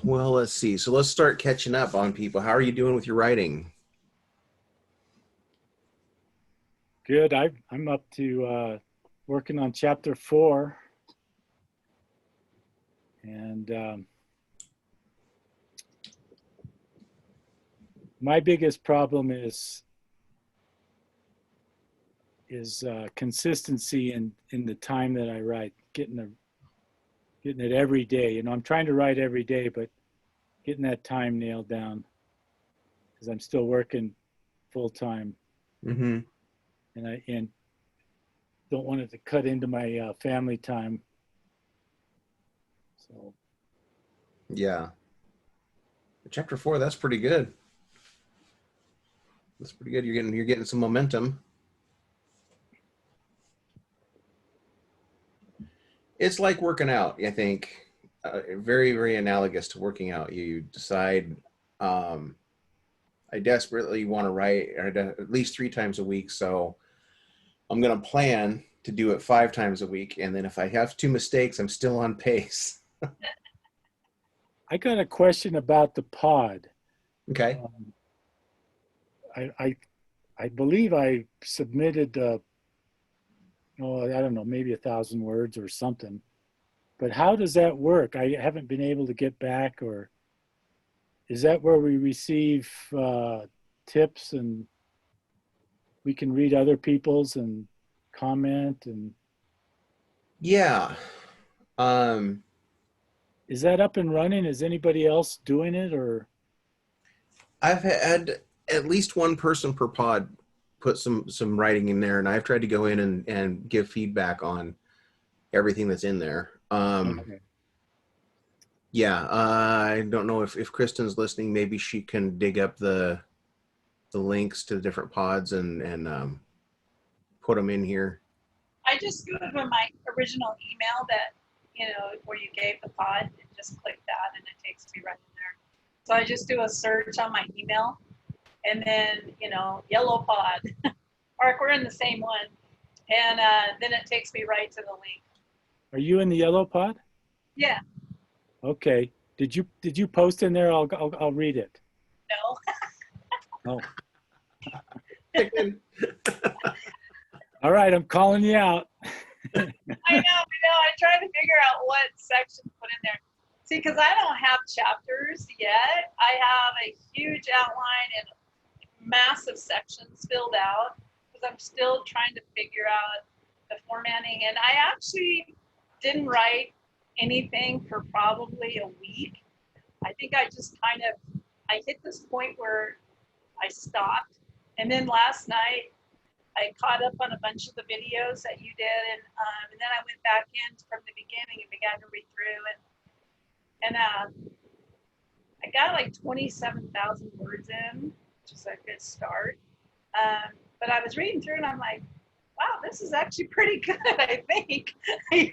Well, let's see. So let's start catching up on people. How are you doing with your writing? Good. I'm up to working on chapter 4, and my biggest problem is consistency in the time that I write, getting it every day. I'm trying to write every day, but getting that time nailed down because I'm still working full time, Mm-hmm. and don't want it to cut into my family time. So Yeah. Chapter 4, that's pretty good. That's pretty good. You're getting some momentum. It's like working out, I think. Very, very analogous to working out. You decide, um, I desperately want to write at least 3 times a week, so I'm going to plan to do it 5 times a week. And then if I have 2 mistakes, I'm still on pace. I got a question about the pod. Okay. Um, I, I I believe I submitted oh, I don't know, maybe 1,000 words or something. But how does that work? I haven't been able to get back, or is that where we receive tips and we can read other people's and comment? And Yeah. Um, is that up and running? Is anybody else doing it, or I've had at least one person per pod put some writing in there, and I've tried to go in and give feedback on everything that's in there. okay? Yeah, I don't know if Kristen's listening. Maybe she can dig up the links to the different pods and put them in here. I just go to my original email that, where you gave the pod and just click that and it takes me right in there. So I just do a search on my email and then, yellow pod, or if we're in the same one. And then it takes me right to the link. Are you in the yellow pod? Yeah, Okay. Did you post in there? I'll read it. no. Oh, all right. I'm calling you out. I know. I try to figure out what section to put in there. See, because I don't have chapters yet. I have a huge outline and massive sections filled out because I'm still trying to figure out the formatting. And I actually didn't write anything for probably a week. I think I just I hit this point where I stopped. And then last night, I caught up on a bunch of the videos that you did, and then I went back in from the beginning and began to read through, and I got like 27,000 words in, which is a good start. But I was reading through, and I'm like, wow, this is actually pretty good. I think, I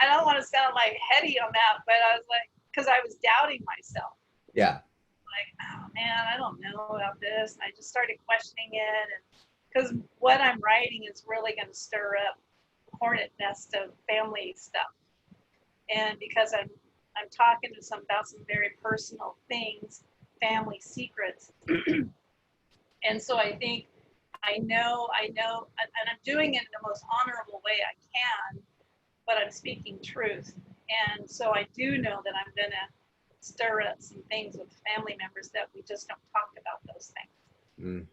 don't want to sound like heady on that, but I was like, because I was doubting myself. Yeah. Like, oh man, I don't know about this. And I just started questioning it, and because what I'm writing is really going to stir up a hornet nest of family stuff, and because I'm talking to about some very personal things, family secrets, and so I think I know, and I'm doing it in the most honorable way I can, but I'm speaking truth, and so I do know that I'm going to stir up some things with family members that we just don't talk about those things,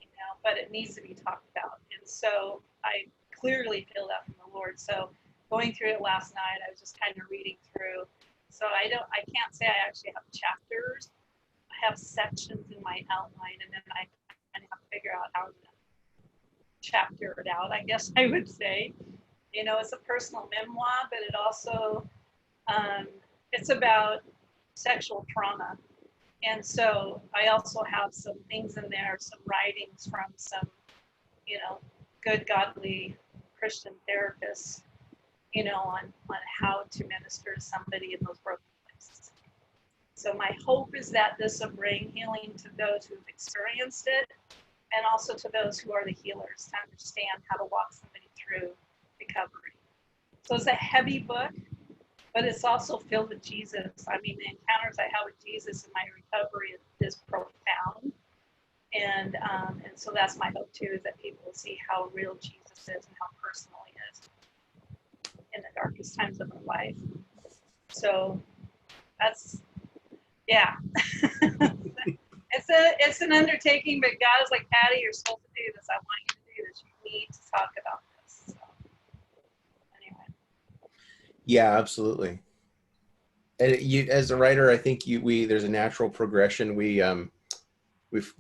but it needs to be talked about. And so I clearly feel that from the Lord. So going through it last night, I was just kind of reading through. So I can't say I actually have chapters. I have sections in my outline, and then I kind of have to figure out how to chapter it out, I guess I would say. It's a personal memoir, but it also, it's about sexual trauma. And so I also have some things in there, some writings from some, good godly Christian therapists, on how to minister to somebody in those broken places. So my hope is that this will bring healing to those who've experienced it, and also to those who are the healers to understand how to walk somebody through recovery. So it's a heavy book. but it's also filled with Jesus. I mean, the encounters I have with Jesus in my recovery is profound. And so that's my hope too, is that people will see how real Jesus is and how personal he is in the darkest times of our life. So that's, yeah. It's an undertaking, but God is like, Patty, you're supposed to do this. I want you to do this. You need to talk about this. So anyway. Yeah, absolutely. And you, as a writer, I think there's a natural progression. We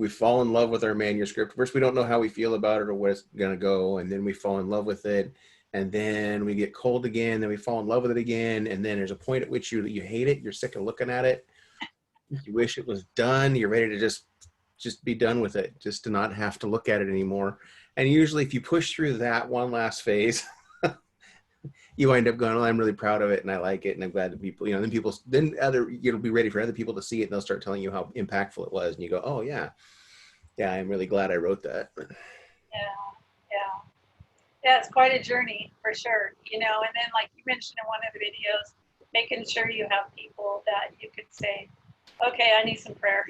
fall in love with our manuscript. First, we don't know how we feel about it or where it's gonna go, and then we fall in love with it, and then we get cold again. Then we fall in love with it again, and then there's a point at which you hate it. You're sick of looking at it. You wish it was done. You're ready to just be done with it, just to not have to look at it anymore. And usually, if you push through that one last phase, you wind up going, "Oh, I'm really proud of it, and I like it, and I'm glad that people, you'll be ready for other people to see it, and they'll start telling you how impactful it was, and you go, oh yeah, I'm really glad I wrote that." Yeah, yeah. Yeah, it's quite a journey for sure. And then like you mentioned in one of the videos, making sure you have people that you could say, okay, I need some prayer.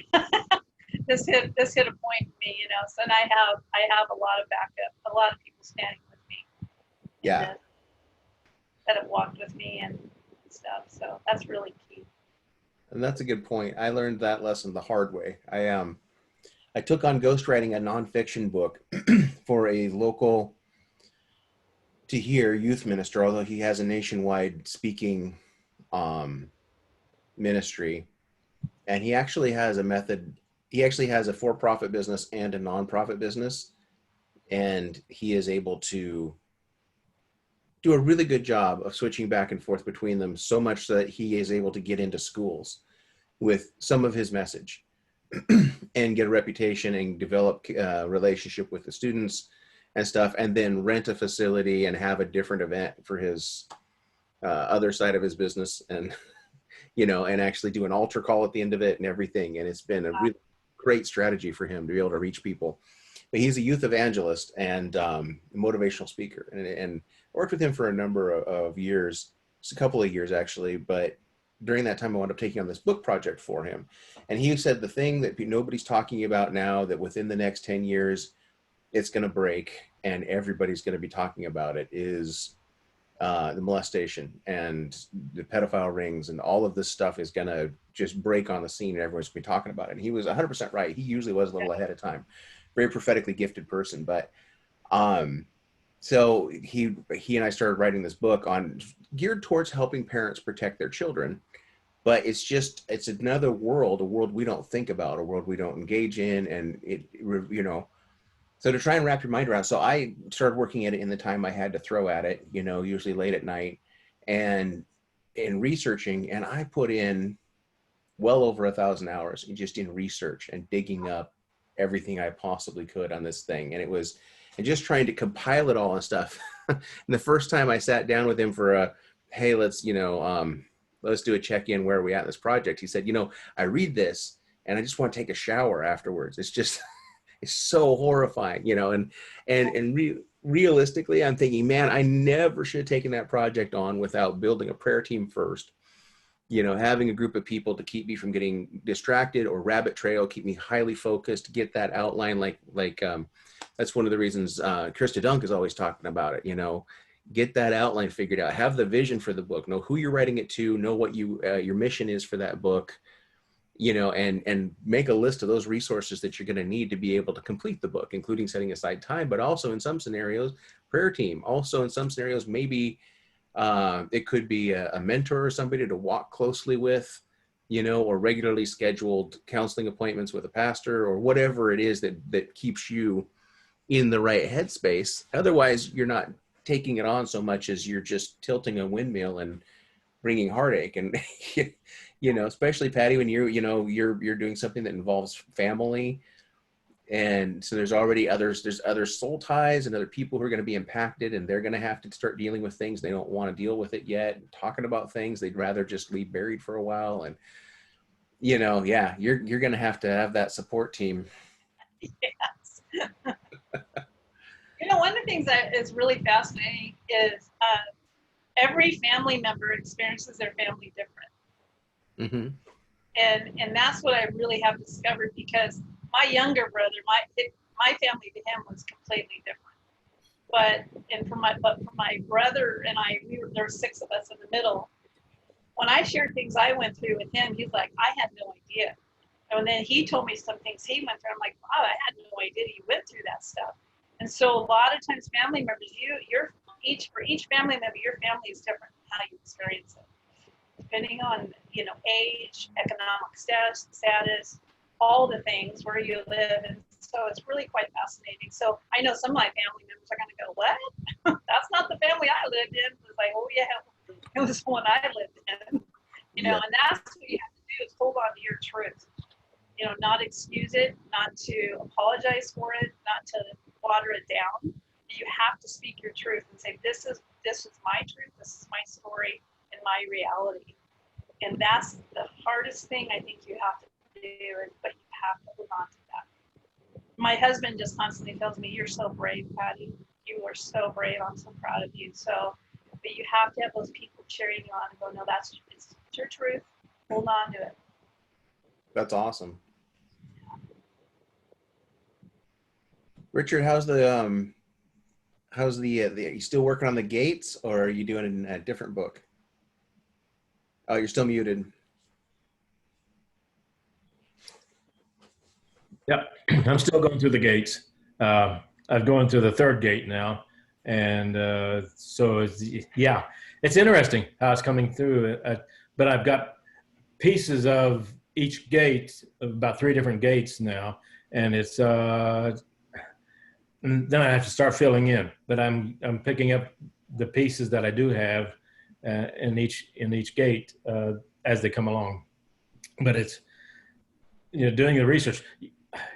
This hit a point in me, So and I have a lot of backup, a lot of people standing with me Yeah, that have walked with me and stuff. So that's really key. and that's a good point. I learned that lesson the hard way. I took on ghostwriting a nonfiction book for a local to here youth minister, although he has a nationwide speaking um, ministry, and he actually has a method. He actually has a for-profit business and a nonprofit business, and he is able to do a really good job of switching back and forth between them, so much that he is able to get into schools with some of his message and get a reputation and develop a relationship with the students and stuff, and then rent a facility and have a different event for his other side of his business, and and actually do an altar call at the end of it and everything. And it's been a really great strategy for him to be able to reach people. But he's a youth evangelist and motivational speaker, and worked with him for a number of years, just a couple of years actually. But during that time, I wound up taking on this book project for him. And he said the thing that nobody's talking about now, that within the next 10 years, it's going to break and everybody's going to be talking about it, is the molestation and the pedophile rings, and all of this stuff is going to just break on the scene, and everyone's going to be talking about it. And he was 100% right. He usually was a little ahead of time. Very prophetically gifted person. But so he and I started writing this book geared towards helping parents protect their children. But it's another world, a world we don't think about, a world we don't engage in. And so to try and wrap your mind around. So I started working at it in the time I had to throw at it, usually late at night, and in researching. And I put in well over 1,000 hours just in research and digging up everything I possibly could on this thing. And just trying to compile it all and stuff. And the first time I sat down with him for hey, let's do a check-in. Where are we at in this project? He said, I read this and I just want to take a shower afterwards. It's just, it's so horrifying, realistically, I'm thinking, man, I never should have taken that project on without building a prayer team first. Having a group of people to keep me from getting distracted or rabbit trail, keep me highly focused, get that outline. That's one of the reasons Krista Dunk is always talking about it. Get that outline figured out, have the vision for the book, know who you're writing it to, know what your mission is for that book, and make a list of those resources that you're going to need to be able to complete the book, including setting aside time, but also in some scenarios, prayer team. Also in some scenarios, maybe it could be a mentor or somebody to walk closely with, or regularly scheduled counseling appointments with a pastor, or whatever it is that keeps you in the right headspace. Otherwise, you're not taking it on so much as you're just tilting a windmill and bringing heartache. And especially Patty, when you're doing something that involves family, and so there's other soul ties and other people who are going to be impacted, and they're going to have to start dealing with things they don't want to deal with it yet, talking about things they'd rather just leave buried for a while. And you're going to have that support team. Yes. One of the things that is really fascinating is every family member experiences their family different. Mm-hmm. And that's what I really have discovered, because my younger brother, my family to him was completely different. But for my brother and I, there were 6 of us in the middle. When I shared things I went through with him, he's like, I had no idea. And then he told me some things he went through. I'm like, wow, I had no idea you went through that stuff. And so a lot of times family members, for each family member, your family is different in how you experience it, depending on, age, economic status, all the things where you live. And so it's really quite fascinating. So I know some of my family members are going to go, what? That's not the family I lived in. It's like, oh yeah, it was one I lived in. Yeah. And that's what you have to do, is hold on to your truth. Not excuse it, not to apologize for it, not to water it down. You have to speak your truth and say, this is my truth, this is my story and my reality. And that's the hardest thing I think you have to do, but you have to hold on to that. My husband just constantly tells me, you're so brave, Patty. You are so brave. I'm so proud of you. So, but you have to have those people cheering you on and go, no, it's your truth. Hold on to it. That's awesome. Richard, how's the you still working on the gates, or are you doing a different book? Oh, you're still muted. Yep, I'm still going through the gates. I've gone through the 3rd gate now, and so it's interesting how it's coming through. But I've got pieces of each gate, about 3 different gates now, and it's and then I have to start filling in. But I'm picking up the pieces that I do have in each gate as they come along. But it's doing the research.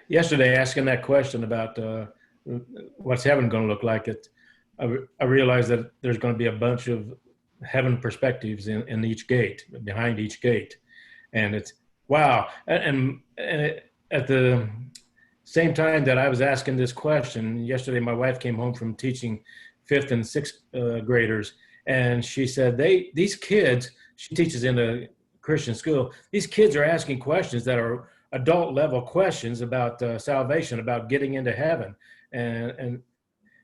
Yesterday, asking that question about what's heaven going to look like, I realized that there's going to be a bunch of heaven perspectives in each gate, behind each gate, and it's wow. And at the same time that I was asking this question, yesterday my wife came home from teaching 5th and 6th graders, and she said these kids, she teaches in a Christian school, these kids are asking questions that are adult level questions about salvation, about getting into heaven, and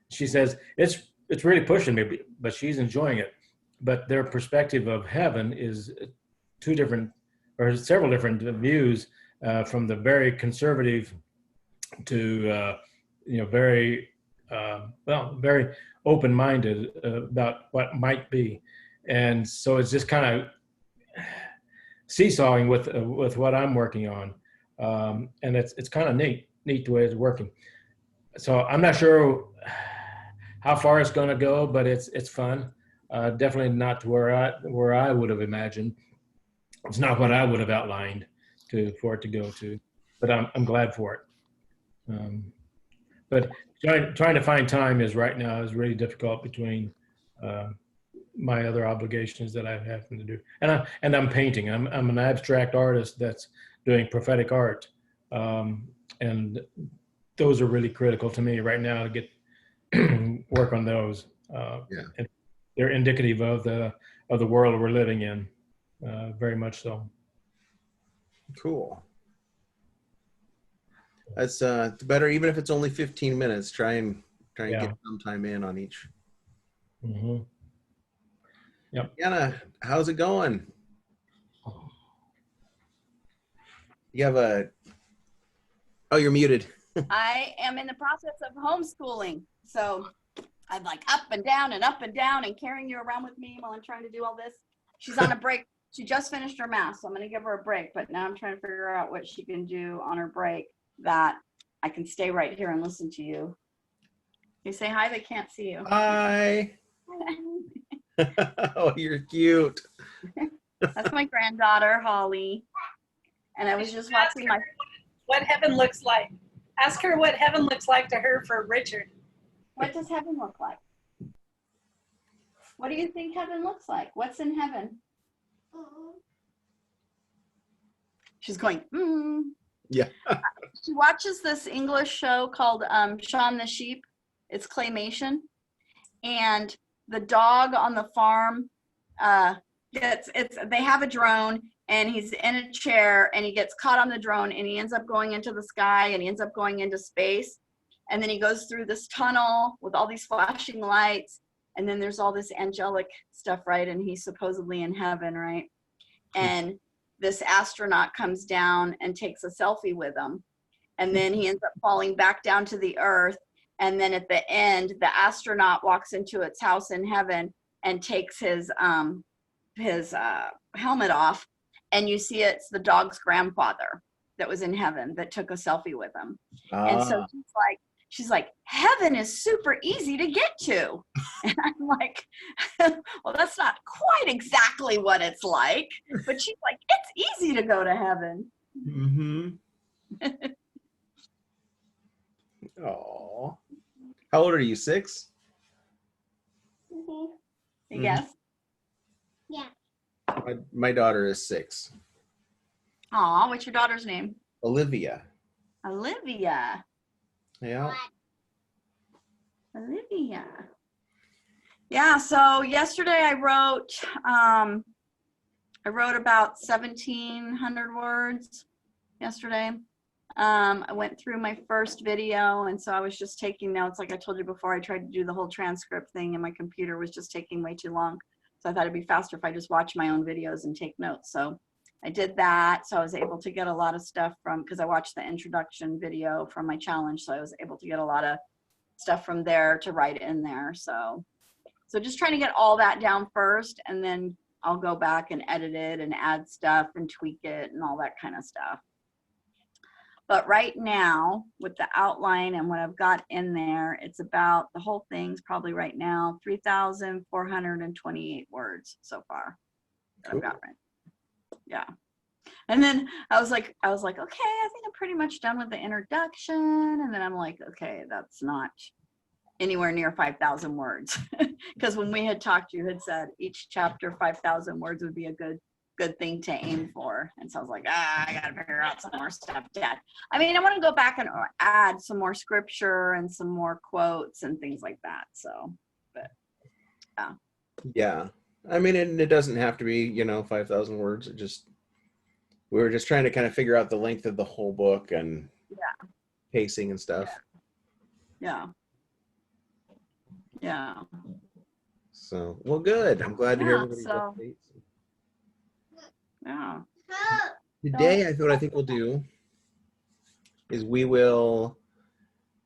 she says it's really pushing me, but she's enjoying it. But their perspective of heaven is 2 different or several different views, from the very conservative to very very open-minded about what might be, and so it's just kind of seesawing with what I'm working on, and it's kind of neat the way it's working. So I'm not sure how far it's going to go, but it's fun. Definitely not to where I would have imagined. It's not what I would have outlined for it to go to, but I'm glad for it. But trying to find time right now is really difficult between my other obligations that I have to do, and I'm painting. I'm an abstract artist that's doing prophetic art, and those are really critical to me right now to get work on those. And they're indicative of the world we're living in, very much so. Cool. That's better, even if it's only 15 minutes. Try and get some time in on each. Mm-hmm. Yep. Anna, how's it going? You have oh, you're muted. I am in the process of homeschooling. So I'm like up and down and carrying you around with me while I'm trying to do all this. She's on a break. She just finished her math, so I'm going to give her a break. But now I'm trying to figure out what she can do on her break that I can stay right here and listen to you. You say hi, they can't see you. Hi. Oh, you're cute. That's my granddaughter, Holly. And I was just watching what heaven looks like. Ask her what heaven looks like to her for Richard. What does heaven look like? What do you think heaven looks like? What's in heaven? She's going, Yeah. She watches this English show called Shaun the Sheep. It's claymation. And the dog on the farm they have a drone, and he's in a chair, and he gets caught on the drone, and he ends up going into the sky, and he ends up going into space, and then he goes through this tunnel with all these flashing lights, and then there's all this angelic stuff, right? And he's supposedly in heaven, right? And this astronaut comes down and takes a selfie with him, and then he ends up falling back down to the earth, and then at the end the astronaut walks into its house in heaven and takes his helmet off, and you see it's the dog's grandfather that was in heaven that took a selfie with him. And so she's like, heaven is super easy to get to. And I'm like, well, that's not quite exactly what it's like, but she's like, it's easy to go to heaven. Mm-hmm. Oh, how old are you? 6? Yes. Yeah. My daughter is 6. Aw, what's your daughter's name? Olivia. Olivia. Yeah. Olivia. Yeah, so yesterday I wrote about 1,700 words yesterday. I went through my first video, and so I was just taking notes. Like I told you before, I tried to do the whole transcript thing, and my computer was just taking way too long. So I thought it'd be faster if I just watch my own videos and take notes. So I did that. So I was able to get a lot of stuff because I watched the introduction video from my challenge. So I was able to get a lot of stuff from there to write in there. So just trying to get all that down first, and then I'll go back and edit it and add stuff and tweak it and all that kind of stuff. But right now, with the outline and what I've got in there, it's about, the whole thing's probably right now 3,428 words so far that I've got right. Yeah. And then I was like, okay, I think I'm pretty much done with the introduction. And then I'm like, okay, that's not anywhere near 5,000 words. Because when we had talked, you had said each chapter 5,000 words would be a good thing to aim for. And so I was like, I gotta figure out some more stuff to add. I mean, I want to go back and add some more scripture and some more quotes and things like that. So, but Yeah. I mean, and it doesn't have to be, 5,000 words. We were just trying to kind of figure out the length of the whole book and pacing and stuff. Yeah. So, well, good. I'm glad to hear everybody's updates. Yeah. Today, what I think we'll do is we will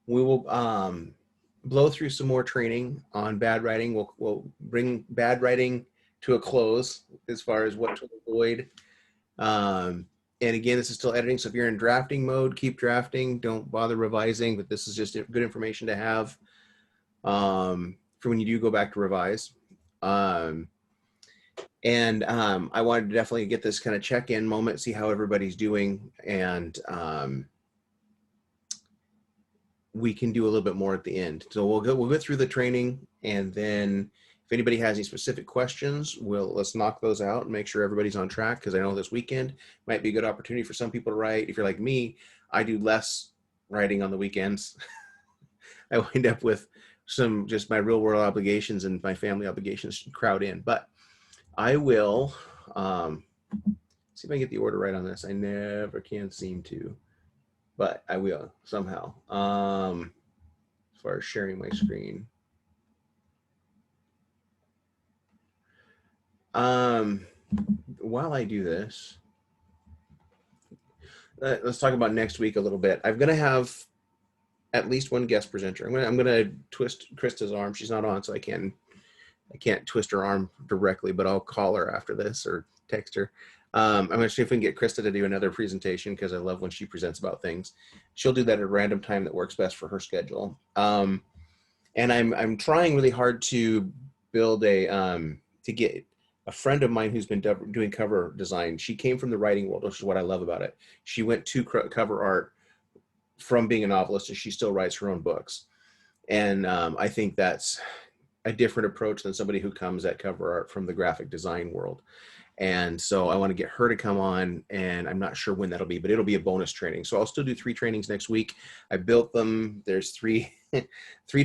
blow through some more training on bad writing. We'll bring bad writing to a close as far as what to avoid. And again, this is still editing. So if you're in drafting mode, keep drafting. Don't bother revising. But this is just good information to have for when you do go back to revise. And I wanted to definitely get this kind of check-in moment, see how everybody's doing, and we can do a little bit more at the end. So we'll go through the training, and then if anybody has any specific questions, let's knock those out and make sure everybody's on track, because I know this weekend might be a good opportunity for some people to write. If you're like me, I do less writing on the weekends. I wind up with just my real world obligations and my family obligations crowd in, but I will see if I can get the order right on this. I never can seem to, but I will somehow. As far as sharing my screen. While I do this, let's talk about next week a little bit. I'm going to have at least one guest presenter. I'm going to twist Krista's arm. She's not on, so I can't twist her arm directly, but I'll call her after this or text her. I'm going to see if we can get Krista to do another presentation, because I love when she presents about things. She'll do that at a random time that works best for her schedule. And I'm trying really hard to build to get a friend of mine who's been doing cover design. She came from the writing world, which is what I love about it. She went to cover art from being a novelist, and she still writes her own books. And I think that's a different approach than somebody who comes at cover art from the graphic design world. And so I want to get her to come on, and I'm not sure when that'll be, but it'll be a bonus training. So I'll still do 3 trainings next week. I built them. There's 3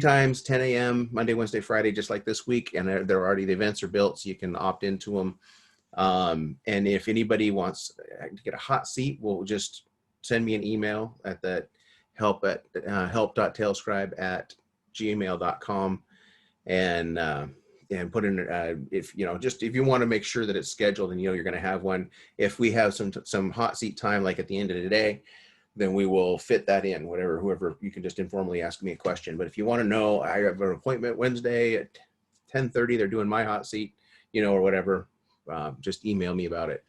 times 10 a.m. Monday, Wednesday, Friday, just like this week. And they're already, the events are built, so you can opt into them. And if anybody wants to get a hot seat, we'll just send me an email at that help.tailscribe@gmail.com, and put in if you want to make sure that it's scheduled and you're going to have one. If we have some hot seat time, like at the end of the day, then we will fit that in. Whoever, you can just informally ask me a question. But if you want to know, I have an appointment Wednesday at 10:30. They're doing my hot seat, or whatever. Just email me about it.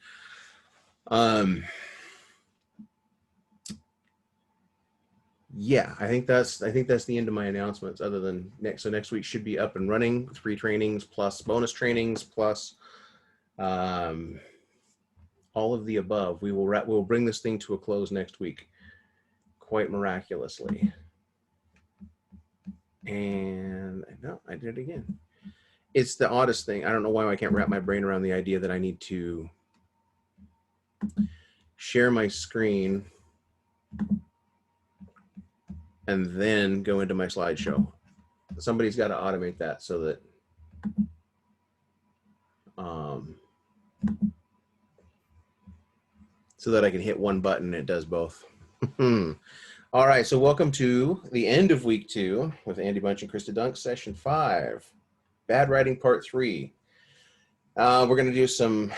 Yeah, I think that's the end of my announcements. Other than next week should be up and running. 3 trainings plus bonus trainings plus all of the above. We'll bring this thing to a close next week, quite miraculously. And no, I did it again. It's the oddest thing. I don't know why I can't wrap my brain around the idea that I need to share my screen and then go into my slideshow. Somebody's got to automate that so that I can hit one button and it does both. All right, so welcome to the end of week 2 with Andy Bunch and Krista Dunk, session 5, bad writing part 3. We're going to do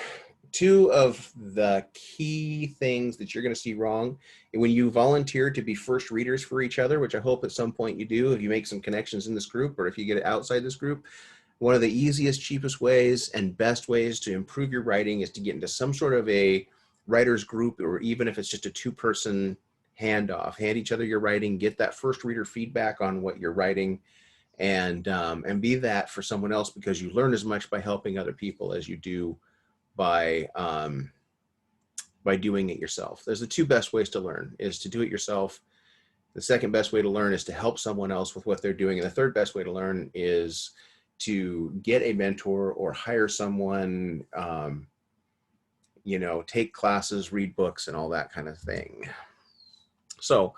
2 of the key things that you're going to see wrong when you volunteer to be first readers for each other, which I hope at some point you do if you make some connections in this group, or if you get it outside this group. One of the easiest, cheapest ways and best ways to improve your writing is to get into some sort of a writer's group, or even if it's just a 2-person handoff. Hand each other your writing, get that first reader feedback on what you're writing, and be that for someone else, because you learn as much by helping other people as you do by doing it yourself. There's the 2 best ways to learn, is to do it yourself. The second best way to learn is to help someone else with what they're doing. And the third best way to learn is to get a mentor or hire someone, take classes, read books, and all that kind of thing. So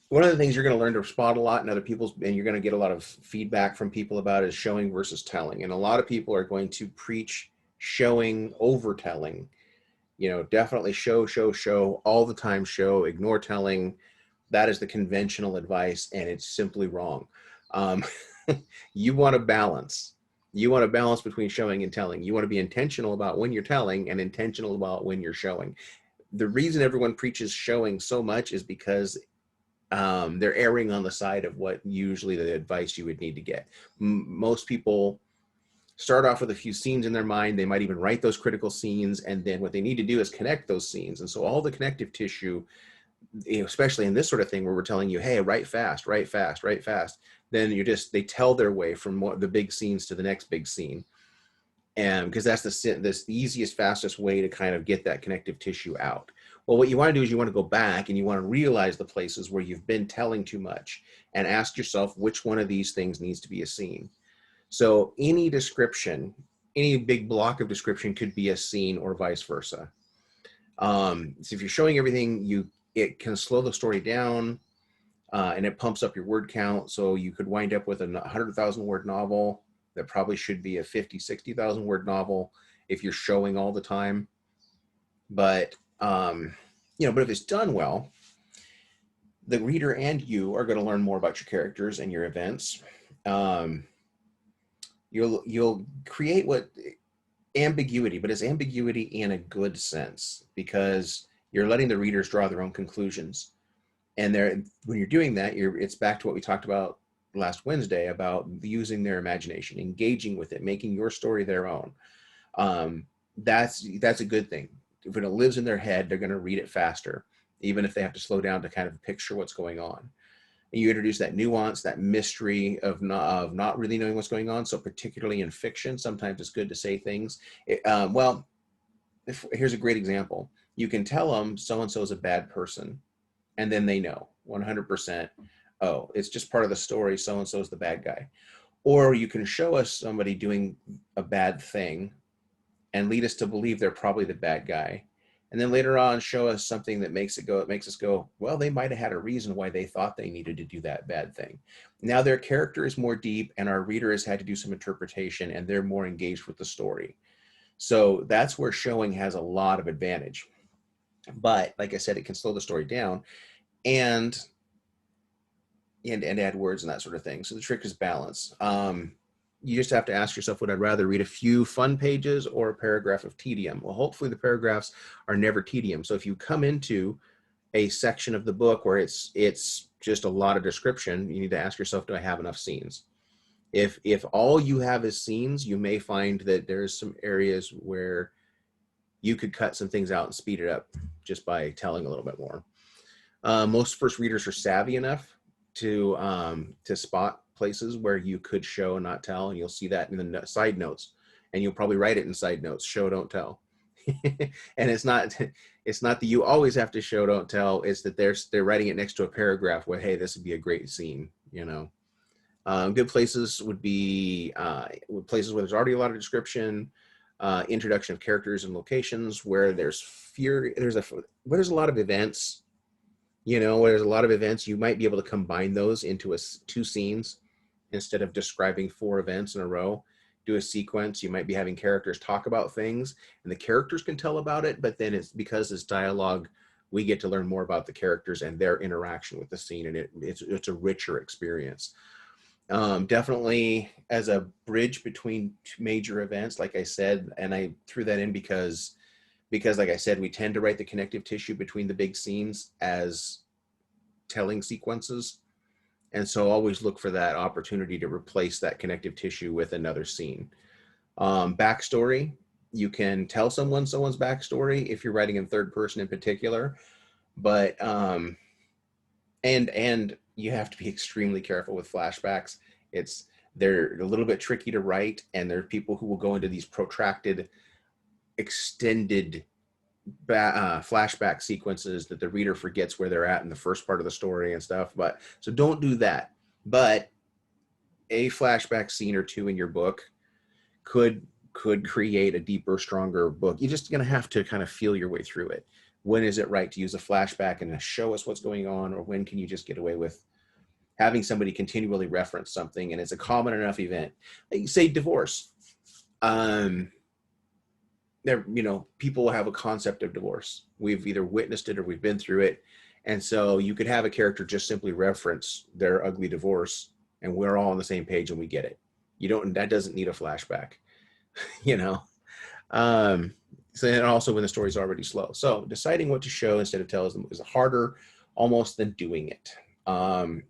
one of the things you're going to learn to spot a lot in other people's, and you're going to get a lot of feedback from people about, is showing versus telling. And a lot of people are going to preach showing over telling. Definitely show all the time, ignore telling. That is the conventional advice, and it's simply wrong. You want a balance. You want a balance between showing and telling. You want to be intentional about when you're telling and intentional about when you're showing. The reason everyone preaches showing so much is because they're erring on the side of what usually the advice you would need to get. Most people start off with a few scenes in their mind. They might even write those critical scenes, and then what they need to do is connect those scenes. And so all the connective tissue, especially in this sort of thing where we're telling you, hey, write fast, then they tell their way from the big scenes to the next big scene. And because that's the easiest, fastest way to kind of get that connective tissue out. Well, what you want to do is you want to go back and you want to realize the places where you've been telling too much, and ask yourself which one of these things needs to be a scene. So any description, any big block of description could be a scene, or vice versa. So if you're showing everything, it can slow the story down, and it pumps up your word count. So you could wind up with a 100,000 word novel that probably should be a 50, 60,000 word novel if you're showing all the time. But, but if it's done well, the reader and you are going to learn more about your characters and your events. You'll create ambiguity, but it's ambiguity in a good sense, because you're letting the readers draw their own conclusions. And when you're doing that, it's back to what we talked about last Wednesday about using their imagination, engaging with it, making your story their own. That's a good thing. When it lives in their head, they're going to read it faster, even if they have to slow down to kind of picture what's going on. And you introduce that nuance, that mystery of not really knowing what's going on. So particularly in fiction, sometimes it's good to say things. Here's a great example. You can tell them so-and-so is a bad person, and then they know 100%, oh, it's just part of the story, so-and-so is the bad guy. Or you can show us somebody doing a bad thing and lead us to believe they're probably the bad guy. And then later on, show us something that makes us go, well, they might have had a reason why they thought they needed to do that bad thing. Now their character is more deep, and our reader has had to do some interpretation, and they're more engaged with the story. So that's where showing has a lot of advantage. But like I said, it can slow the story down and add words and that sort of thing. So the trick is balance. You just have to ask yourself, would I rather read a few fun pages or a paragraph of tedium? Well, hopefully the paragraphs are never tedium. So if you come into a section of the book where it's just a lot of description, you need to ask yourself, do I have enough scenes? If all you have is scenes, you may find that there's some areas where you could cut some things out and speed it up just by telling a little bit more. Most first readers are savvy enough to spot places where you could show and not tell, and you'll see that in the side notes, and you'll probably write it in side notes: show, don't tell. And it's not that you always have to show, don't tell. It's that they're writing it next to a paragraph where, hey, this would be a great scene. Good places would be places where there's already a lot of description, introduction of characters and locations, where there's where there's a lot of events. Where there's a lot of events, you might be able to combine those into two scenes instead of describing 4 events in a row. Do a sequence. You might be having characters talk about things, and the characters can tell about it, but then it's because it's dialogue, we get to learn more about the characters and their interaction with the scene, and it's a richer experience. Definitely as a bridge between 2 major events, like I said, and I threw that in because like I said, we tend to write the connective tissue between the big scenes as telling sequences. And so always look for that opportunity to replace that connective tissue with another scene. Backstory, you can tell someone's backstory if you're writing in third person in particular, but and you have to be extremely careful with flashbacks. They're a little bit tricky to write, and there are people who will go into these protracted, extended flashback sequences that the reader forgets where they're at in the first part of the story and stuff. But so don't do that. But a flashback scene or 2 in your book could create a deeper, stronger book. You're just going to have to kind of feel your way through it. When is it right to use a flashback and to show us what's going on, or when can you just get away with having somebody continually reference something and it's a common enough event? Like, say divorce. People have a concept of divorce. We've either witnessed it or we've been through it. And so you could have a character just simply reference their ugly divorce, and we're all on the same page and we get it. That doesn't need a flashback, So, and also when the story's already slow. So deciding what to show instead of tell is harder almost than doing it. So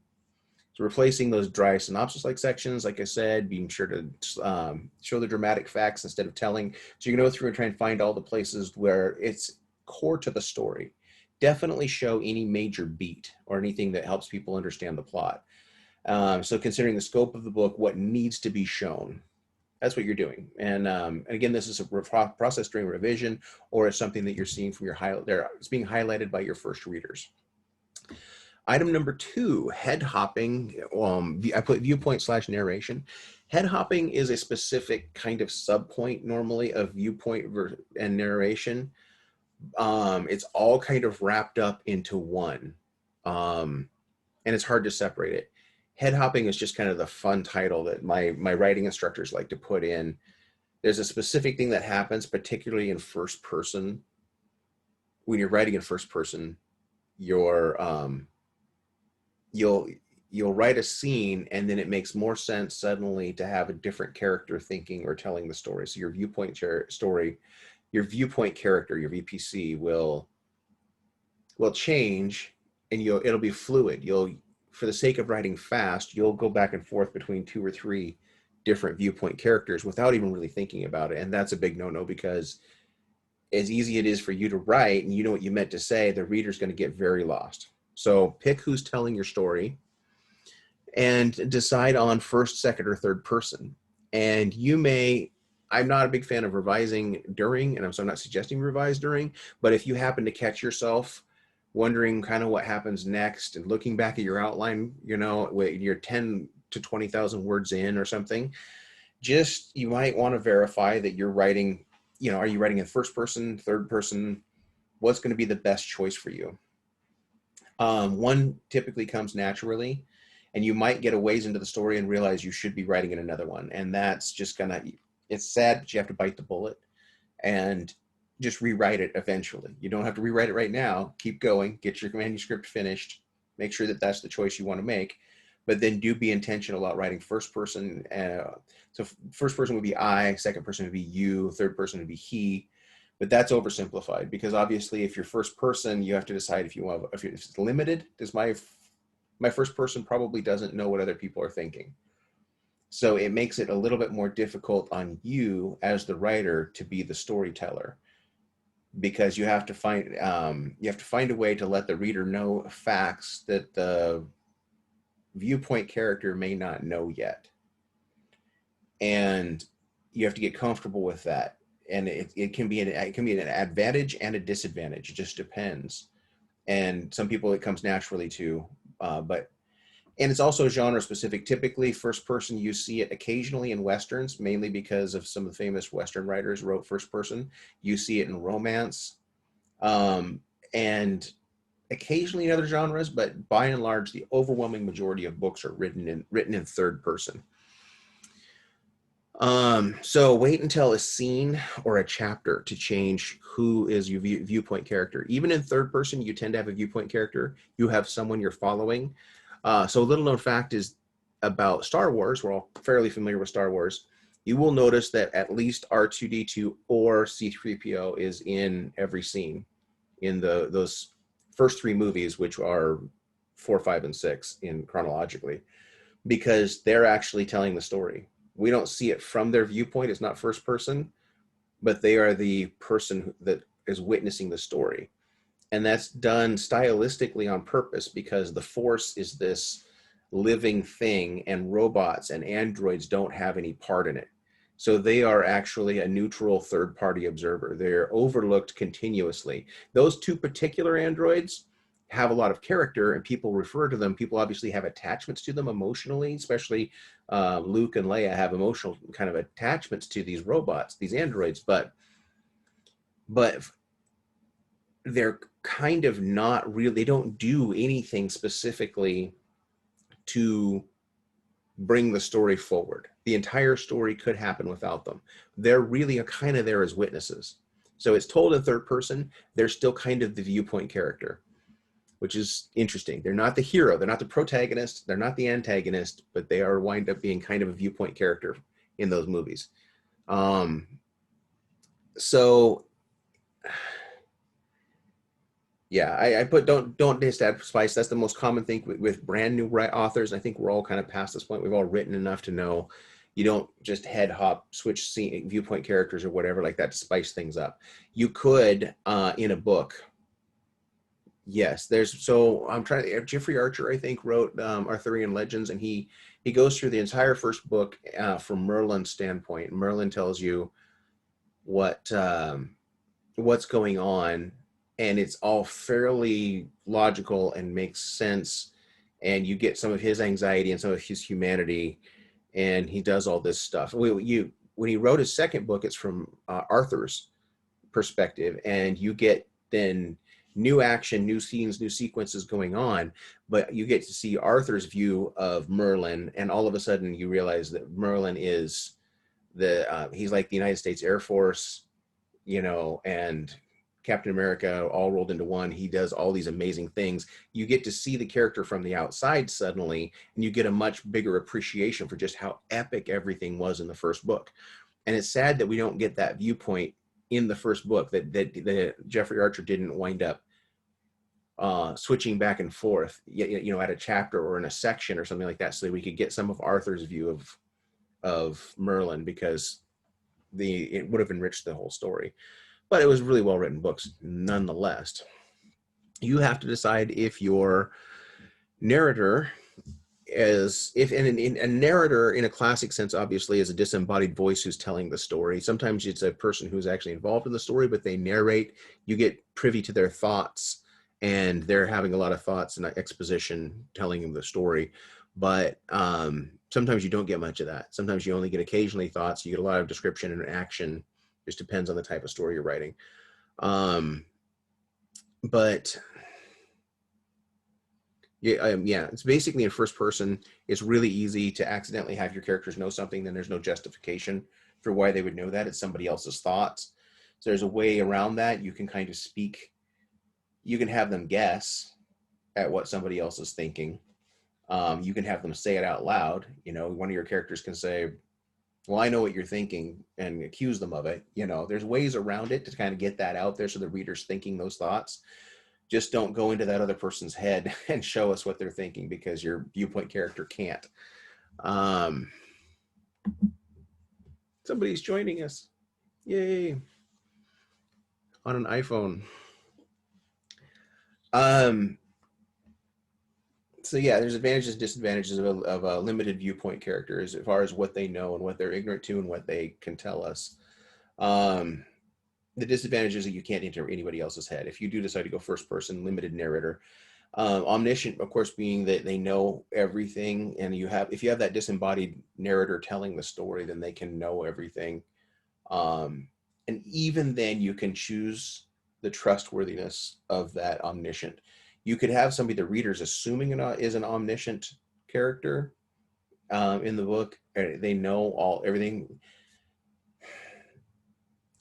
replacing those dry synopsis-like sections, like I said, being sure to show the dramatic facts instead of telling. So you can go through and try and find all the places where it's core to the story. Definitely show any major beat or anything that helps people understand the plot. So considering the scope of the book, what needs to be shown, that's what you're doing. And again, this is a process during revision, or it's something that you're seeing from it's being highlighted by your first readers. Item number 2, head hopping. I put viewpoint / narration. Head hopping is a specific kind of subpoint normally of viewpoint and narration. It's all kind of wrapped up into one, and it's hard to separate it. Head hopping is just kind of the fun title that my writing instructors like to put in. There's a specific thing that happens, particularly in first person. When you're writing in first person, you'll write a scene, and then it makes more sense suddenly to have a different character thinking or telling the story. So your viewpoint character, your VPC will change, and it'll be fluid. For the sake of writing fast, you'll go back and forth between 2 or 3 different viewpoint characters without even really thinking about it. And that's a big no-no, because as easy it is for you to write and you know what you meant to say, the reader's going to get very lost. So pick who's telling your story and decide on first, second, or third person. And I'm not a big fan of revising during, and so I'm not suggesting revise during, but if you happen to catch yourself wondering kind of what happens next and looking back at your outline, your 10 to 20,000 words in or something, just, you might want to verify that you're writing, are you writing in first person, third person? What's going to be the best choice for you? One typically comes naturally, and you might get a ways into the story and realize you should be writing in another one. And that's just it's sad, but you have to bite the bullet and just rewrite it eventually. You don't have to rewrite it right now. Keep going, get your manuscript finished, make sure that that's the choice you want to make, but then do be intentional about writing first person. So first person would be I, second person would be you, third person would be he. But that's oversimplified, because obviously if you're first person, you have to decide if it's limited. Does my first person probably doesn't know what other people are thinking. So it makes it a little bit more difficult on you as the writer to be the storyteller, because you have to find a way to let the reader know facts that the viewpoint character may not know yet. And you have to get comfortable with that. And it can be an advantage and a disadvantage. It just depends. And some people it comes naturally to, and it's also genre specific. Typically, first person, you see it occasionally in Westerns, mainly because of some of the famous Western writers wrote first person. You see it in romance, and occasionally in other genres, but by and large, the overwhelming majority of books are written in third person. So wait until a scene or a chapter to change who is your viewpoint character. Even in third person, you tend to have a viewpoint character. You have someone you're following. So a little known fact is about Star Wars. We're all fairly familiar with Star Wars. You will notice that at least R2-D2 or C-3PO is in every scene in those first three movies, which are 4, 5, and 6 in chronologically, because they're actually telling the story. We don't see it from their viewpoint. It's not first person, but they are the person that is witnessing the story. And that's done stylistically on purpose, because the Force is this living thing and robots and androids don't have any part in it. So they are actually a neutral third-party observer. They're overlooked continuously. Those two particular androids have a lot of character, and people refer to them. People obviously have attachments to them emotionally, especially Luke and Leia have emotional kind of attachments to these robots, these androids, but they're kind of not really, they don't do anything specifically to bring the story forward. The entire story could happen without them. They're really kind of there as witnesses. So it's told in third person. They're still kind of the viewpoint character, which is interesting. They're not the hero. They're not the protagonist. They're not the antagonist, but they are wind up being kind of a viewpoint character in those movies. So yeah, I put don't just add spice. That's the most common thing with brand new authors. I think we're all kind of past this point. We've all written enough to know you don't just head hop, switch viewpoint characters or whatever like that to spice things up. You could in a book. Yes, I'm trying. Jeffrey Archer, I think, wrote Arthurian Legends, and he goes through the entire first book from Merlin's standpoint. Merlin tells you what's going on, and it's all fairly logical and makes sense. And you get some of his anxiety and some of his humanity, and he does all this stuff. When he wrote his second book, it's from Arthur's perspective, and you get then new action, new scenes, new sequences going on, but you get to see Arthur's view of Merlin, and all of a sudden you realize that Merlin is he's like the United States Air Force, and Captain America all rolled into one. He does all these amazing things. You get to see the character from the outside suddenly, and you get a much bigger appreciation for just how epic everything was in the first book. And it's sad that we don't get that viewpoint in the first book, that Jeffrey Archer didn't wind up switching back and forth, at a chapter or in a section or something like that, so that we could get some of Arthur's view of Merlin, because it would have enriched the whole story. But it was really well written books nonetheless. You have to decide if your narrator a narrator in a classic sense obviously is a disembodied voice who's telling the story. Sometimes it's a person who's actually involved in the story, but they narrate. You get privy to their thoughts, and they're having a lot of thoughts and exposition telling them the story. But sometimes you don't get much of that. Sometimes you only get occasionally thoughts. You get a lot of description and action. Just depends on the type of story you're writing. But yeah, it's basically in first person. It's really easy to accidentally have your characters know something, then there's no justification for why they would know that. It's somebody else's thoughts. So there's a way around that. You can kind of speak, you can have them guess at what somebody else is thinking. You can have them say it out loud. You know, one of your characters can say, well, I know what you're thinking, and accuse them of it. You know, there's ways around it to kind of get that out there so the reader's thinking those thoughts. Just don't go into that other person's head and show us what they're thinking, because your viewpoint character can't. Somebody's joining us. Yay. On an iPhone. So yeah, there's advantages and disadvantages of a limited viewpoint character as far as what they know and what they're ignorant to and what they can tell us. The disadvantage is that you can't enter anybody else's head. If you do decide to go first person, limited narrator, omniscient, of course, being that they know everything, and if you have that disembodied narrator telling the story, then they can know everything. And even then you can choose the trustworthiness of that omniscient. You could have somebody the reader's assuming is an omniscient character in the book. They know everything,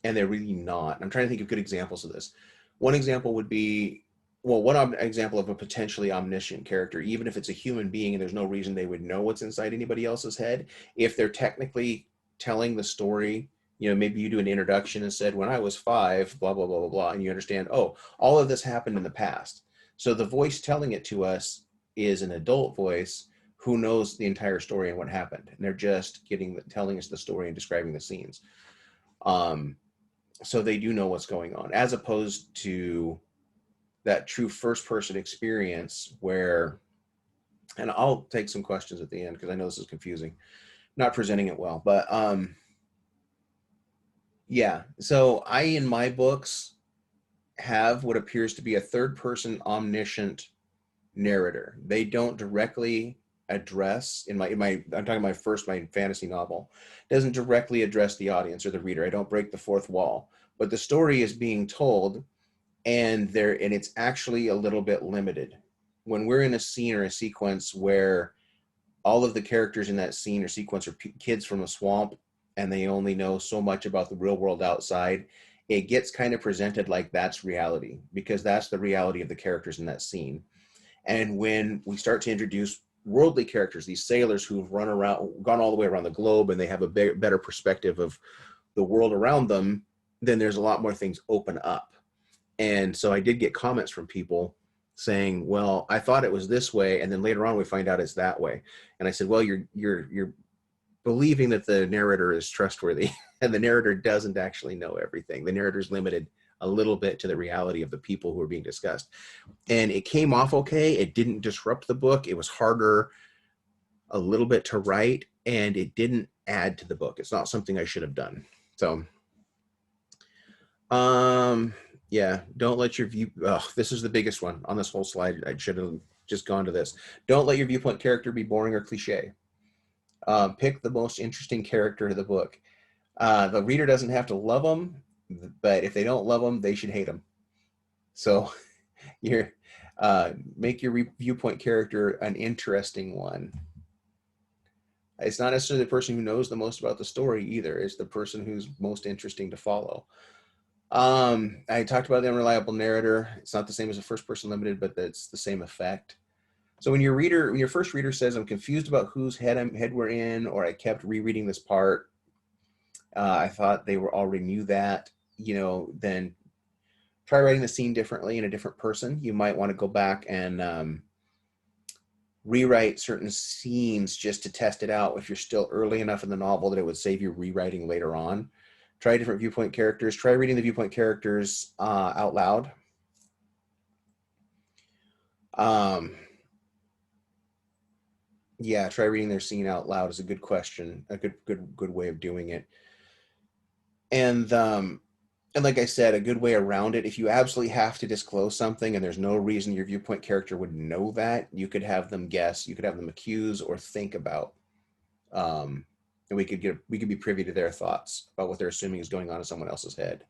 and they're really not. I'm trying to think of good examples of this. One example would be, well, one example of a potentially omniscient character, even if it's a human being and there's no reason they would know what's inside anybody else's head, if they're technically telling the story, you know, maybe you do an introduction and said, when I was 5, blah, blah, blah, blah, blah, and you understand, oh, all of this happened in the past. So the voice telling it to us is an adult voice who knows the entire story and what happened. And they're just telling us the story and describing the scenes. So they do know what's going on, as opposed to that true first-person experience where, and I'll take some questions at the end because I know this is confusing, not presenting it well, but yeah. So I, in my books, have what appears to be a third-person omniscient narrator. They don't directly address, I'm talking my fantasy novel, doesn't directly address the audience or the reader. I don't break the fourth wall, but the story is being told, and it's actually a little bit limited. When we're in a scene or a sequence where all of the characters in that scene or sequence are kids from a swamp and they only know so much about the real world outside, it gets kind of presented like that's reality, because that's the reality of the characters in that scene. And when we start to introduce worldly characters, these sailors who've gone all the way around the globe, and they have a better perspective of the world around them, then there's a lot more things open up. And so I did get comments from people saying, well, I thought it was this way, and then later on we find out it's that way. And I said, well, you're believing that the narrator is trustworthy, and the narrator doesn't actually know everything. The narrator's limited a little bit to the reality of the people who are being discussed. And it came off okay. It didn't disrupt the book. It was harder a little bit to write, and it didn't add to the book. It's not something I should have done. So, yeah, don't let your this is the biggest one on this whole slide. I should have just gone to this. Don't let your viewpoint character be boring or cliche. Pick the most interesting character of the book. The reader doesn't have to love them, but if they don't love them, they should hate them. So make your viewpoint character an interesting one. It's not necessarily the person who knows the most about the story either. It's the person who's most interesting to follow. I talked about the unreliable narrator. It's not the same as a first person limited, but it's the same effect. So when your first reader says, I'm confused about whose head we're in, or I kept rereading this part, I thought they already knew that, then try writing the scene differently in a different person. You might want to go back and rewrite certain scenes just to test it out if you're still early enough in the novel that it would save you rewriting later on. Try different viewpoint characters. Try reading the viewpoint characters out loud. Yeah, try reading their scene out loud is a good question, a good way of doing it. And like I said, a good way around it, if you absolutely have to disclose something and there's no reason your viewpoint character would know that, you could have them guess, you could have them accuse or think about and we could be privy to their thoughts about what they're assuming is going on in someone else's head.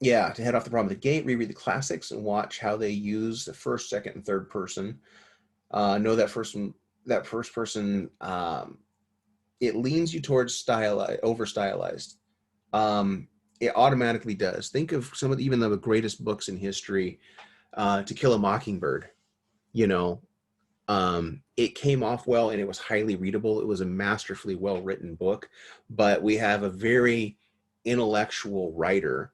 Yeah, to head off the problem of the gate, reread the classics and watch how they use the first, second, and third person. Know that first person, it leans you towards over stylized. It automatically does. Think of some of even the greatest books in history. To Kill a Mockingbird, you know, it came off well and it was highly readable. It was a masterfully well written book, but we have a very intellectual writer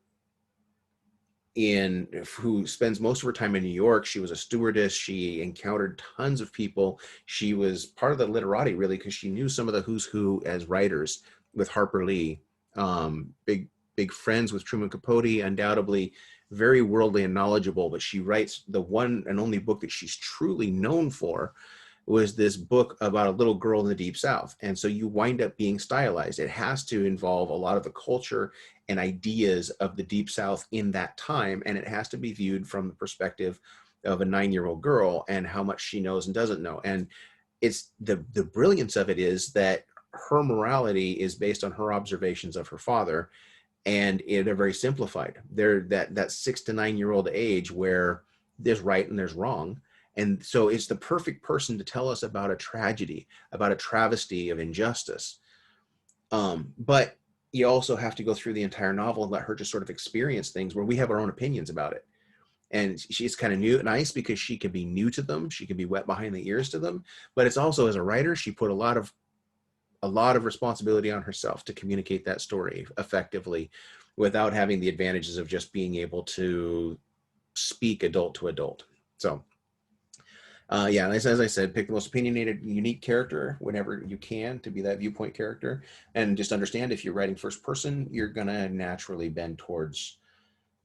who spends most of her time in New York. She was a stewardess. She encountered tons of people. She was part of the literati, really, because she knew some of the who's who as writers with Harper Lee. Big friends with Truman Capote, undoubtedly very worldly and knowledgeable. But she writes the one and only book that she's truly known for was this book about a little girl in the Deep South. And so you wind up being stylized. It has to involve a lot of the culture and ideas of the Deep South in that time. And it has to be viewed from the perspective of a 9-year-old girl and how much she knows and doesn't know. And it's the brilliance of it is that her morality is based on her observations of her father. And they're very simplified. They're that 6 to 9-year-old age where there's right and there's wrong. And so it's the perfect person to tell us about a tragedy, about a travesty of injustice. But you also have to go through the entire novel and let her just sort of experience things where we have our own opinions about it. And she's kind of nice because she can be new to them. She can be wet behind the ears to them. But it's also, as a writer, she put a lot of responsibility on herself to communicate that story effectively without having the advantages of just being able to speak adult to adult. So yeah, as I said, pick the most opinionated, unique character whenever you can to be that viewpoint character. And just understand if you're writing first person, you're going to naturally bend towards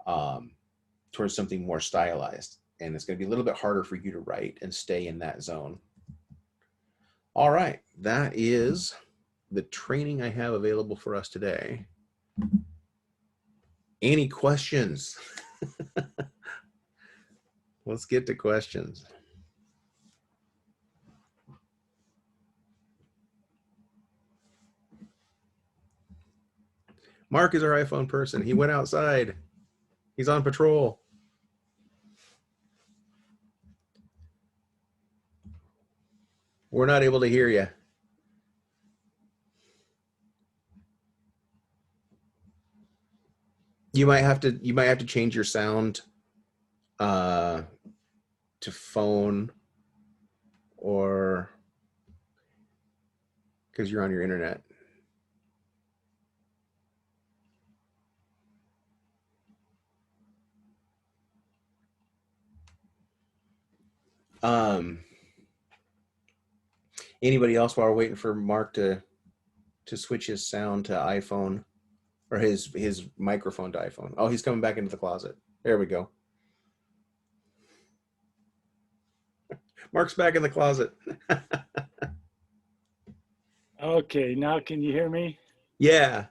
something more stylized. And it's going to be a little bit harder for you to write and stay in that zone. All right, that is the training I have available for us today. Any questions? Let's get to questions. Mark is our iPhone person. He went outside. He's on patrol. We're not able to hear you. You might have to change your sound to phone, or because you're on your internet. Anybody else while we're waiting for Mark to switch his sound to iPhone, or his microphone to iPhone? Oh, he's coming back into the closet. There we go. Mark's back in the closet. Okay, now can you hear me? Yeah.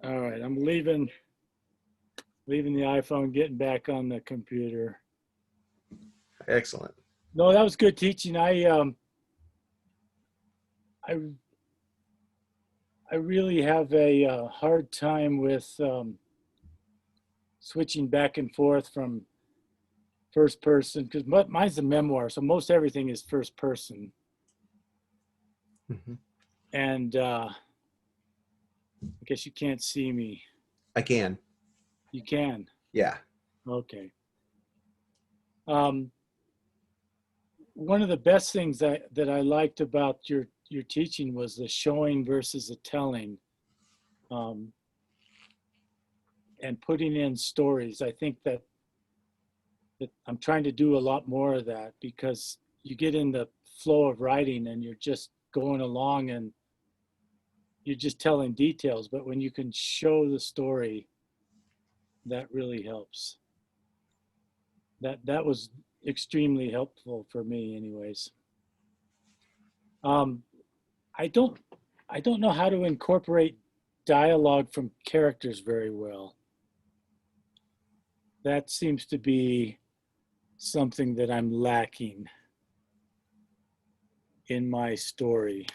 All right, I'm leaving the iPhone, getting back on the computer. Excellent. No, that was good teaching. I really have a hard time with switching back and forth from first person, because mine's a memoir, so most everything is first person. Mm-hmm. And I guess you can't see me. I can. You can. Yeah. Okay. One of the best things that I liked about your teaching was the showing versus the telling, and putting in stories. I think that I'm trying to do a lot more of that, because you get in the flow of writing and you're just going along and you're just telling details. But when you can show the story, that really helps. That was extremely helpful for me anyways. I don't know how to incorporate dialogue from characters very well. That seems to be something that I'm lacking. in my story.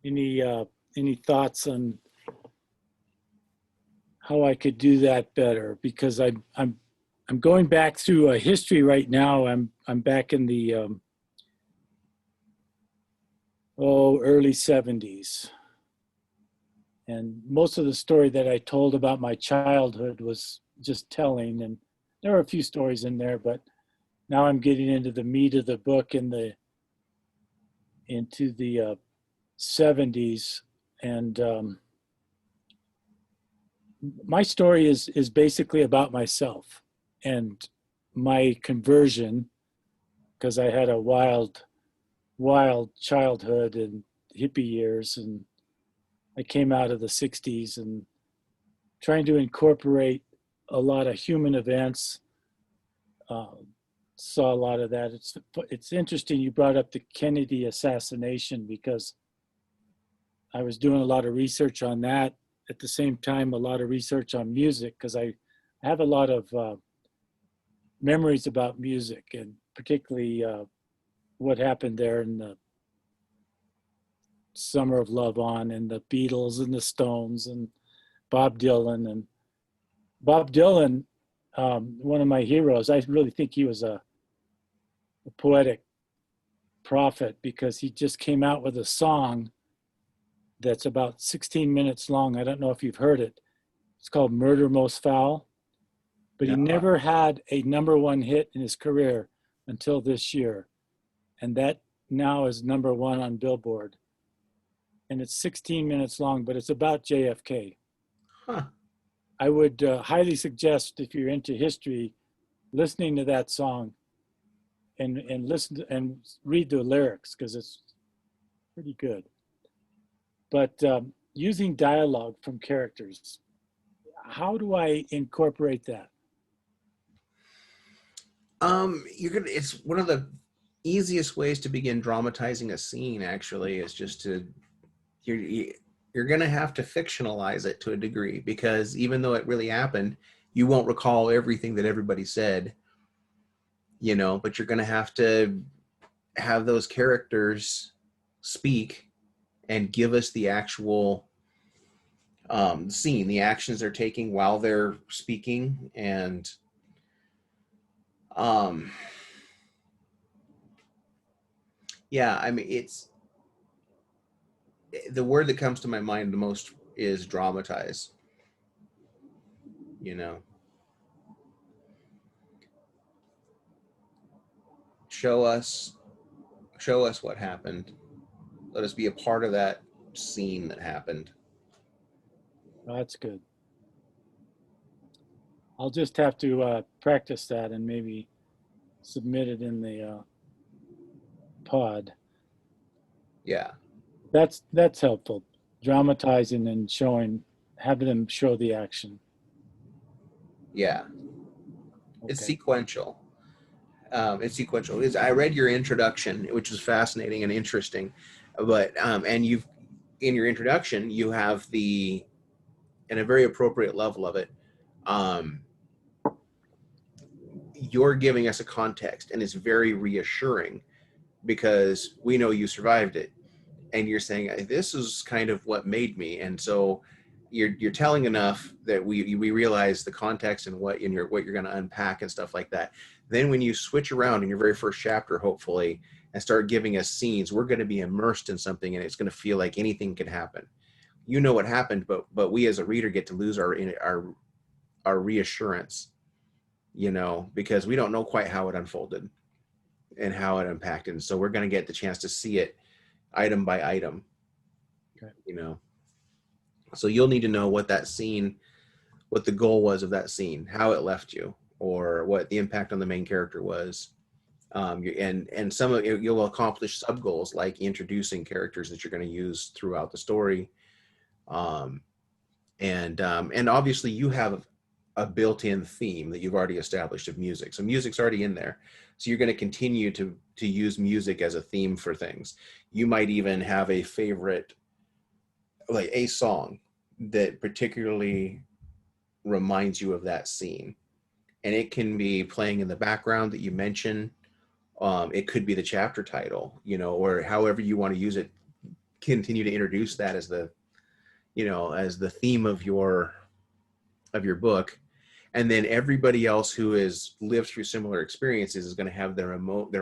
Any thoughts on how I could do that better? Because I'm going back through a history right now. I'm back in the early 70s. And most of the story that I told about my childhood was just telling, and there are a few stories in there, but now I'm getting into the meat of the book into the 70s. And my story is basically about myself and my conversion, because I had a wild childhood and hippie years, and I came out of the 60s and trying to incorporate a lot of human events. Saw a lot of that. It's interesting you brought up the Kennedy assassination, because I was doing a lot of research on that. At the same time, a lot of research on music, because I have a lot of memories about music, and particularly what happened there in the Summer of Love on, and the Beatles and the Stones and Bob Dylan. And Bob Dylan, one of my heroes, I really think he was a poetic prophet, because he just came out with a song that's about 16 minutes long. I don't know if you've heard it. It's called Murder Most Foul. But he never had a #1 hit in his career until this year. And that now is #1 on Billboard. And it's 16 minutes long, but it's about JFK. Huh. I would highly suggest, if you're into history, listening to that song and listen to, and read the lyrics, because it's pretty good. But using dialogue from characters, how do I incorporate that? It's one of the easiest ways to begin dramatizing a scene, actually, is just to, you're going to have to fictionalize it to a degree, because even though it really happened, you won't recall everything that everybody said, but you're going to have those characters speak and give us the actual scene, the actions they're taking while they're speaking. And yeah, I mean, it's the word that comes to my mind the most is dramatize. Show us what happened. Let us be a part of that scene that happened. Oh, that's good. I'll just have to practice that and maybe submit it in the pod. Yeah. That's helpful. Dramatizing and having them show the action. Yeah. Okay. It's sequential. I read your introduction, which was fascinating and interesting, but and in your introduction, you have in a very appropriate level of it, you're giving us a context, and it's very reassuring, because we know you survived it, and you're saying, this is kind of what made me. And so you're telling enough that we realize the context and what you're going to unpack and stuff like that. Then when you switch around in your very first chapter, hopefully, and start giving us scenes, we're going to be immersed in something, and it's going to feel like anything can happen. You know what happened, but we as a reader get to lose our reassurance, because we don't know quite how it unfolded and how it impacted. And so we're going to get the chance to see it item by item. Okay. So you'll need to know what that scene, what the goal was of that scene, how it left you, or what the impact on the main character was. And some of it, you'll accomplish sub goals, like introducing characters that you're going to use throughout the story. And obviously you have a built-in theme that you've already established of music. So music's already in there. So you're going to continue to use music as a theme for things. You might even have a favorite, like a song that particularly reminds you of that scene. And it can be playing in the background that you mention, It could be the chapter title, or however you want to use it. Continue to introduce that as the theme of your book, and then everybody else who has lived through similar experiences is going to have their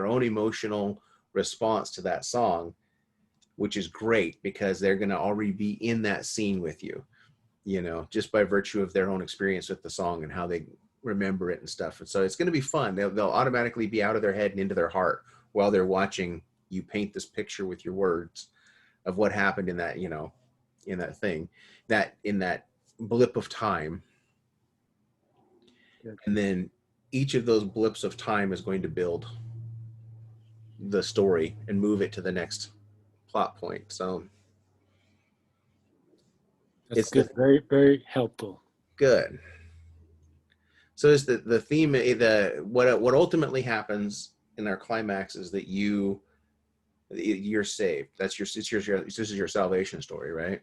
own emotional response to that song, which is great because they're going to already be in that scene with you, just by virtue of their own experience with the song and how they remember it and stuff. And so it's going to be fun. They'll automatically be out of their head and into their heart while they're watching you paint this picture with your words of what happened in that, in that thing, that in that blip of time. Good. And then each of those blips of time is going to build the story and move it to the next plot point. So That's it's good. Very, very helpful. good. So is the theme, what ultimately happens in our climax is that you're saved. This is your salvation story, right?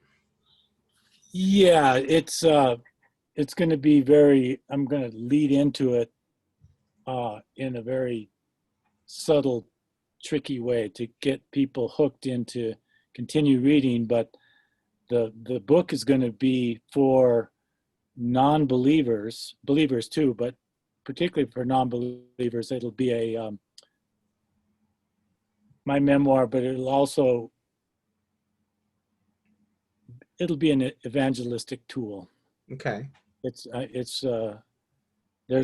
Yeah, it's going to be I'm going to lead into it in a very subtle, tricky way to get people hooked into continue reading. But the book is going to be for non-believers, believers too, but particularly for non-believers. It'll be my memoir, but it'll be an evangelistic tool. Okay. There's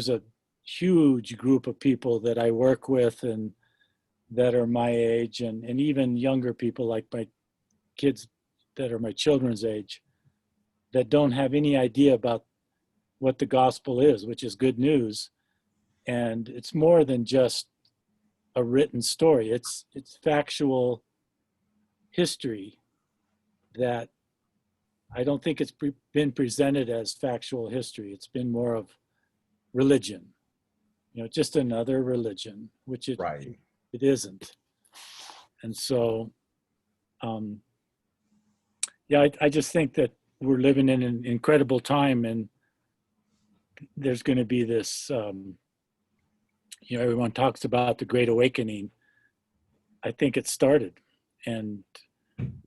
a huge group of people that I work with and that are my age, and even younger people like my kids that are my children's age, that don't have any idea about what the gospel is, which is good news. And it's more than just a written story. It's factual history that I don't think it's been presented as factual history. It's been more of religion, just another religion, which it isn't. And so, I just think that we're living in an incredible time, and there's going to be this, everyone talks about the Great Awakening. I think it started, and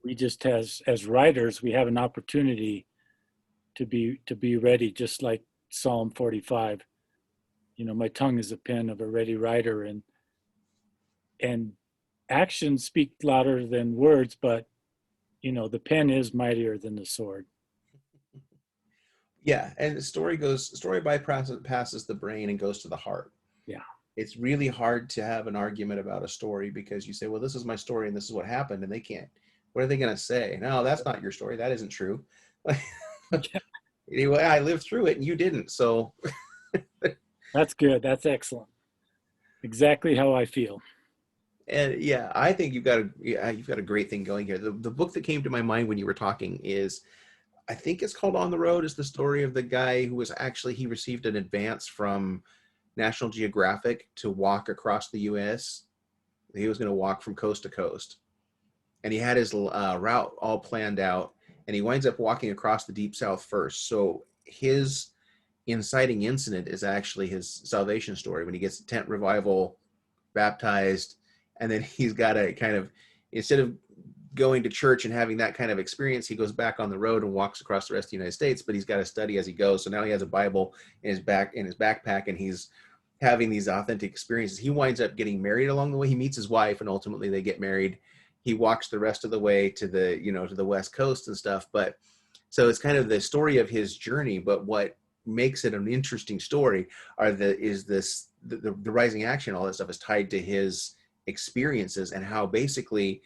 we just, as writers, we have an opportunity to be ready, just like Psalm 45. My tongue is a pen of a ready writer, and actions speak louder than words, but the pen is mightier than the sword. Yeah, and the story bypasses the brain and goes to the heart. Yeah. It's really hard to have an argument about a story because you say, well, this is my story and this is what happened, and they can't. What are they going to say? No, that's not your story. That isn't true. Anyway, I lived through it and you didn't. So That's good. That's excellent. Exactly how I feel. And yeah, I think you've got a great thing going here. The book that came to my mind when you were talking is, I think it's called On the Road. Is the story of the guy who he received an advance from National Geographic to walk across the U.S. He was going to walk from coast to coast, and he had his route all planned out, and he winds up walking across the Deep South first. So his inciting incident is actually his salvation story when he gets tent revival, baptized, and then he's got to kind of, instead of going to church and having that kind of experience, he goes back on the road and walks across the rest of the United States, but he's got to study as he goes. So now he has a Bible in his backpack, and he's having these authentic experiences. He winds up getting married along the way. He meets his wife, and ultimately they get married. He walks the rest of the way to the West Coast and stuff. But so it's kind of the story of his journey. But what makes it an interesting story the rising action, all that stuff is tied to his experiences and how basically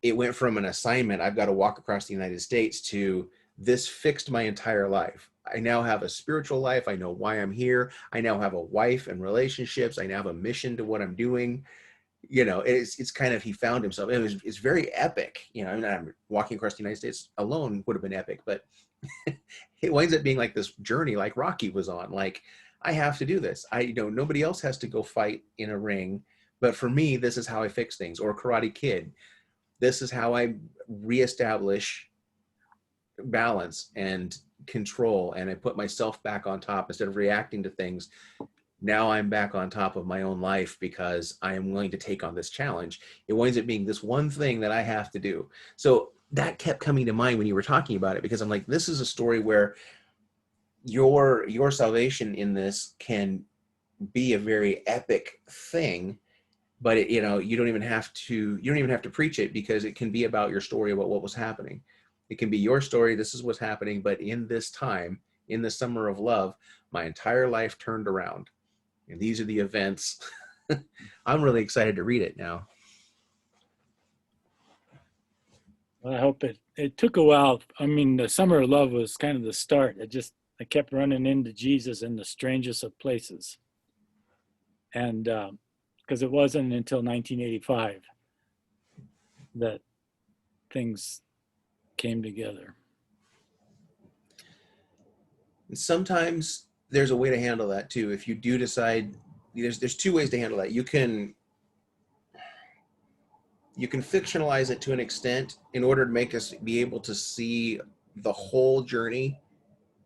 it went from an assignment, I've got to walk across the United States, to this fixed my entire life. I now have a spiritual life. I know why I'm here. I now have a wife and relationships. I now have a mission to what I'm doing. It's kind of, he found himself. It's very epic. I'm walking across the United States alone would have been epic, but it winds up being like this journey, like Rocky was on. Like, I have to do this. Nobody else has to go fight in a ring, but for me, this is how I fix things. Or Karate Kid. This is how I reestablish balance and control, and I put myself back on top instead of reacting to things. now I'm back on top of my own life because I am willing to take on this challenge. It winds up being this one thing that I have to do. So that kept coming to mind when you were talking about it, because I'm like, this is a story where your salvation in this can be a very epic thing, but it, you don't even have to preach it, because it can be about your story, about what was happening. It can be your story. This is what's happening. But in this time, in the summer of love, my entire life turned around. And these are the events. I'm really excited to read it now. Well, I hope it took a while. I mean, the Summer of Love was kind of the start. I kept running into Jesus in the strangest of places. And because it wasn't until 1985 that things came together. And sometimes there's a way to handle that too. If you do decide, there's two ways to handle that. You can fictionalize it to an extent in order to make us be able to see the whole journey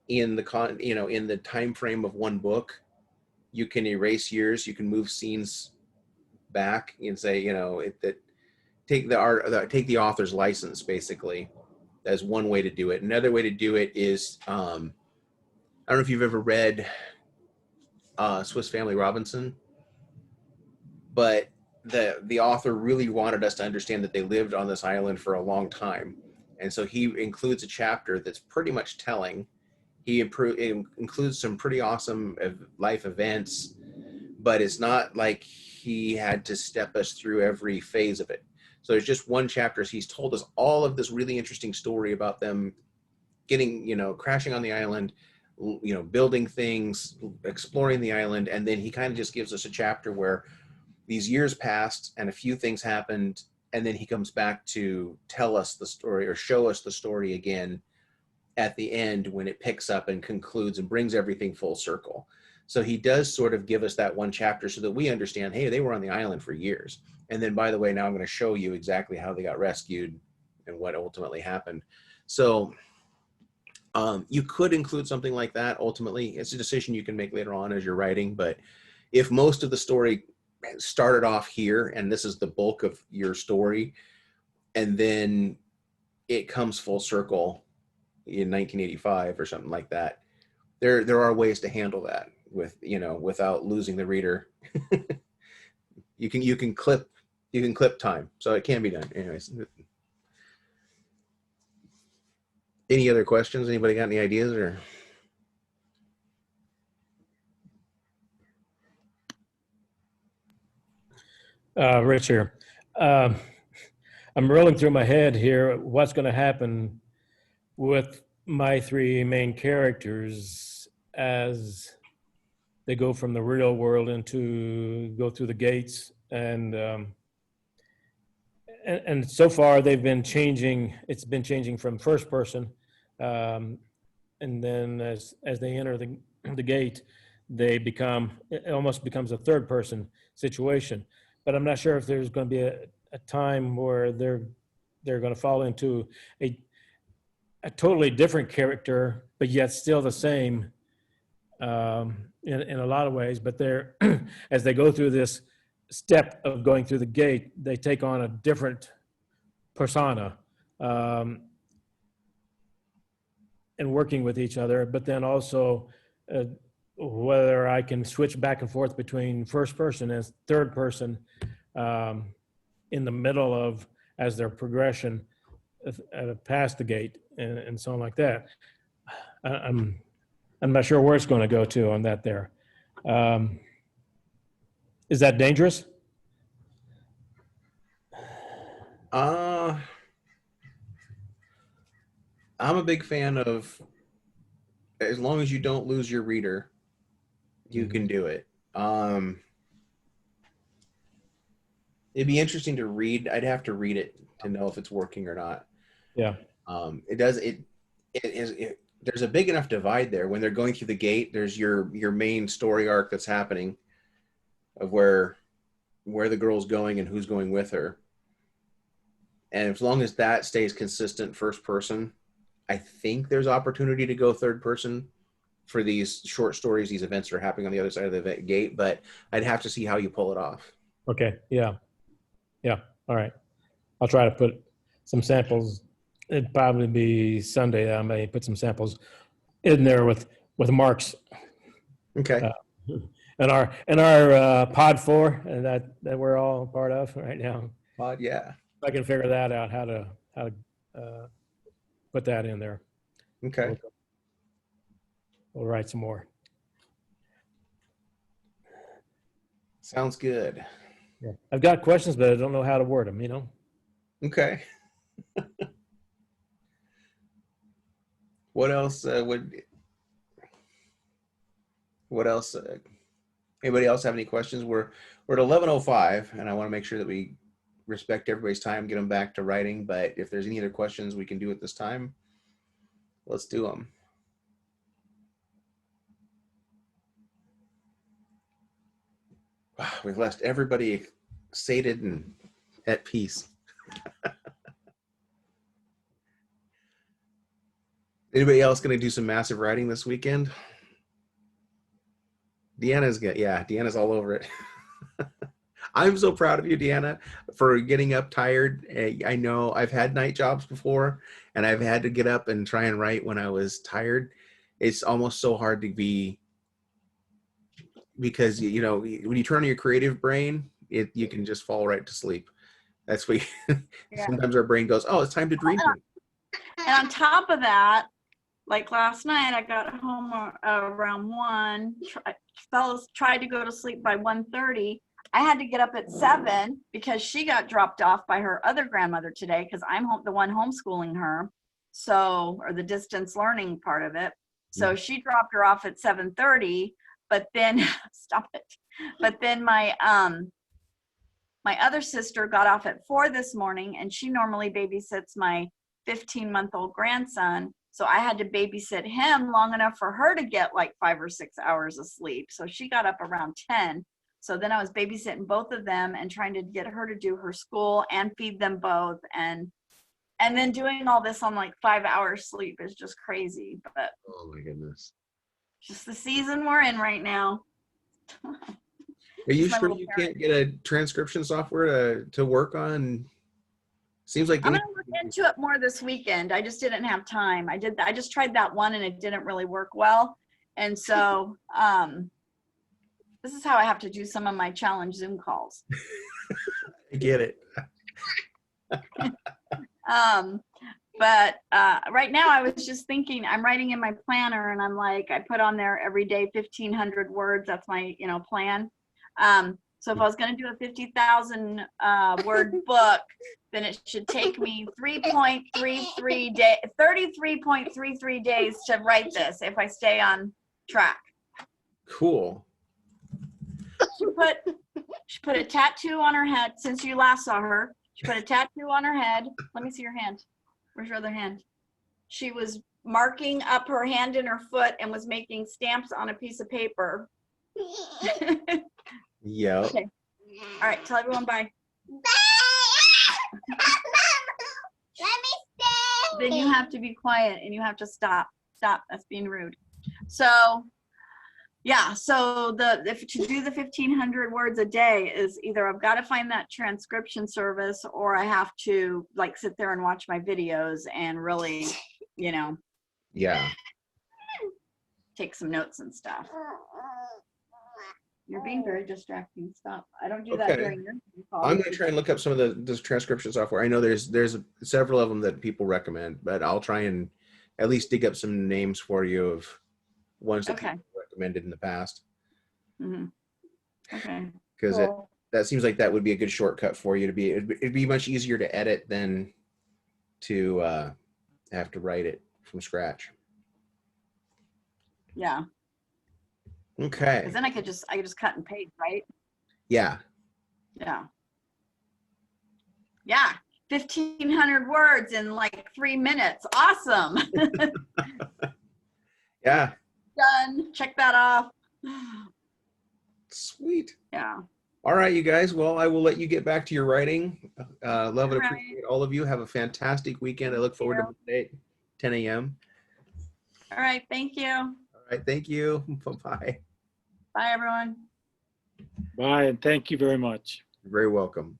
in the time frame of one book. You can erase years. You can move scenes back and say, take the author's license, basically. That's one way to do it. Another way to do it is, I don't know if you've ever read Swiss Family Robinson, but the author really wanted us to understand that they lived on this island for a long time. And so he includes a chapter that's pretty much telling. He includes some pretty awesome life events, but it's not like he had to step us through every phase of it. So there's just one chapter. He's told us all of this really interesting story about them getting, crashing on the island, building things, exploring the island. And then he kind of just gives us a chapter where these years passed and a few things happened. And then he comes back to tell us the story, or show us the story again at the end, when it picks up and concludes and brings everything full circle. So he does sort of give us that one chapter so that we understand, hey, they were on the island for years. And then, by the way, now I'm going to show you exactly how they got rescued and what ultimately happened. So you could include something like that. Ultimately, it's a decision you can make later on as you're writing. But if most of the story started off here and this is the bulk of your story, and then it comes full circle in 1985 or something like that, there are ways to handle that without losing the reader. you can clip time, so it can be done. Anyways, any other questions? Anybody got any ideas? Or Rich here. I'm rolling through my head here what's going to happen with my three main characters as they go from the real world go through the gates, and so far they've been changing. It's been changing from first person, and then as they enter the gate, it almost becomes a third person situation. But I'm not sure if there's going to be a time where they're going to fall into a totally different character, but yet still the same in a lot of ways. But they're as they go through this step of going through the gate, they take on a different persona and working with each other. But then also whether I can switch back and forth between first person and third person in the middle of as their progression past the gate and so on like that. I'm not sure where it's going to go to on that there. Is that dangerous? I'm a big fan of, as long as you don't lose your reader, you can do it. It'd be interesting to read. I'd have to read it to know if it's working or not. Yeah. There's a big enough divide there. When they're going through the gate, there's your main story arc that's happening of where the girl's going and who's going with her. And as long as that stays consistent first person, I think there's opportunity to go third person for these short stories. These events are happening on the other side of the gate, but I'd have to see how you pull it off. Okay. Yeah. Yeah. All right. I'll try to put some samples. It'd probably be Sunday. I may put some samples in there with Mark's Okay. and our pod 4 and that we're all part of right now. Yeah. I can figure that out how to put that in there. Okay. We'll write some more. Sounds good. Yeah. I've got questions, but I don't know how to word them, you know? Okay. What else what else? Anybody else have any questions? We're at 11:05, and I want to make sure that we respect everybody's time, get them back to writing. But if there's any other questions we can do at this time, let's do them. We've left everybody sated and at peace. Anybody else going to do some massive writing this weekend? Deanna's all over it. I'm so proud of you, Deanna, for getting up tired. I know I've had night jobs before, and I've had to get up and try and write when I was tired. It's almost so hard to be, because you know, when you turn on your creative brain, you can just fall right to sleep. That's what sometimes our brain goes, oh, it's time to dream. And on top of that, like last night, I got home around 1. Fellas tried to go to sleep by 1:30. I had to get up at 7 because she got dropped off by her other grandmother today, because I'm the one homeschooling her, or the distance learning part of it. So she dropped her off at 7:30, but then stop it. But then my other sister got off at 4 this morning, and she normally babysits my 15-month-old grandson. So I had to babysit him long enough for her to get like 5 or 6 hours of sleep. So she got up around 10. So then I was babysitting both of them and trying to get her to do her school and feed them both. And then doing all this on like 5 hours sleep is just crazy. But Oh my goodness. just the season we're in right now. Are you sure you can't get a transcription software to work on? Seems like I'm gonna look into it more this weekend. I just didn't have time. I just tried that one and it didn't really work well. And so this is how I have to do some of my challenge Zoom calls. I get it. But right now I was just thinking, I'm writing in my planner, and I'm like, I put on there every day 1,500 words. That's my plan. So if I was going to do a 50,000 word book, then it should take me 33.33 days to write this if I stay on track. Cool. She put a tattoo on her head. Since you last saw her, she put a tattoo on her head. Let me see your hand. Where's your other hand? She was marking up her hand and her foot and was making stamps on a piece of paper. Yeah. Okay. All right. Tell everyone bye. Let me stay. Then you have to be quiet and you have to stop. Stop. That's being rude. So, yeah. So if to do the 1,500 words a day is either I've got to find that transcription service, or I have to like sit there and watch my videos and really, Yeah. take some notes and stuff. You're being very distracting. Stop. I don't do that Okay. during your call. I'm going to try and look up some of this transcription software. I know there's several of them that people recommend, but I'll try and at least dig up some names for you of ones that people recommended in the past. Mm-hmm. Okay. Because Cool. that seems like that would be a good shortcut for you it'd be much easier to edit than to have to write it from scratch. Yeah. Okay. Because then I could just cut and paste, right? Yeah. Yeah. Yeah. 1,500 words in like 3 minutes. Awesome. Yeah. Done. Check that off. Sweet. Yeah. All right, you guys. Well, I will let you get back to your writing. Love and All right. appreciate all of you. Have a fantastic weekend. I look forward to Monday, 10 a.m. All right. Thank you. All right. Thank you. Bye-bye. Bye, everyone. Bye, and thank you very much. You're very welcome.